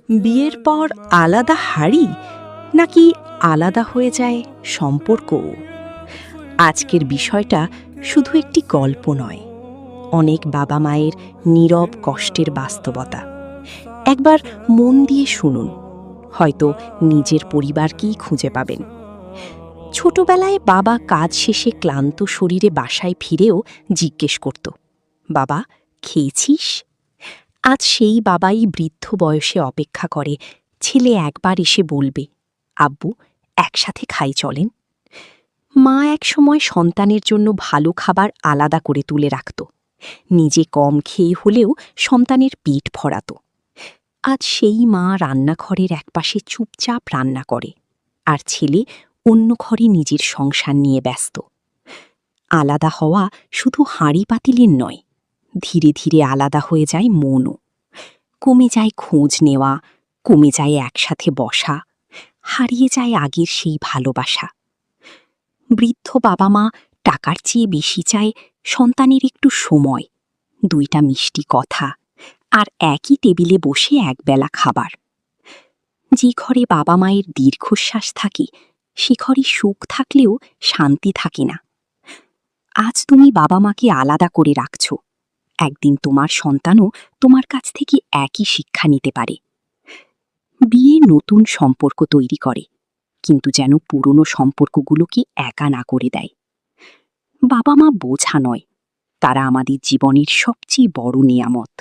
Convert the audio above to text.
বিয়ের পর আলাদা হাড়ি নাকি আলাদা হয়ে যায় সম্পর্কও? আজকের বিষয়টা শুধু একটি গল্প নয়, অনেক বাবা মায়ের নীরব কষ্টের বাস্তবতা। একবার মন দিয়ে শুনুন, হয়তো নিজের পরিবারকেই খুঁজে পাবেন। ছোটবেলায় বাবা কাজ শেষে ক্লান্ত শরীরে বাসায় ফিরেও জিজ্ঞেস করত, বাবা খেয়েছিস? আজ সেই বাবাই বৃদ্ধ বয়সে অপেক্ষা করে ছেলে একবার এসে বলবে, আব্বু একসাথে খাই চলেন। মা একসময় সন্তানের জন্য ভালো খাবার আলাদা করে তুলে রাখত, নিজে কম খেয়ে হলেও সন্তানের পেট ভরাত। আজ সেই মা রান্নাঘরের একপাশে চুপচাপ রান্না করে, আর ছেলে অন্য ঘরে নিজের সংসার নিয়ে ব্যস্ত। আলাদা হওয়া শুধু হাঁড়ি পাতিলের নয়, ধীরে ধীরে আলাদা হয়ে যায় মনও। কমে যায় খোঁজ নেওয়া, কমে যায় একসাথে বসা, হারিয়ে যায় আগের সেই ভালোবাসা। বৃদ্ধ বাবা মা টাকার চেয়ে বেশি চায় সন্তানের একটু সময়, দুইটা মিষ্টি কথা, আর একই টেবিলে বসে একবেলা খাবার। যে ঘরে বাবা মায়ের দীর্ঘশ্বাস থাকে, সে ঘরে সুখ থাকলেও শান্তি থাকে না। আজ তুমি বাবা মাকে আলাদা করে রাখছ, একদিন তোমার সন্তানও তোমার কাছ থেকে একই শিক্ষা নিতে পারে। বিয়ে নতুন সম্পর্ক তৈরি করে, কিন্তু যেন পুরনো সম্পর্কগুলোকে একা না করে দেয়। বাবা মা বোঝা নয়, তারা আমাদের জীবনের সবচেয়ে বড় নিয়ামত।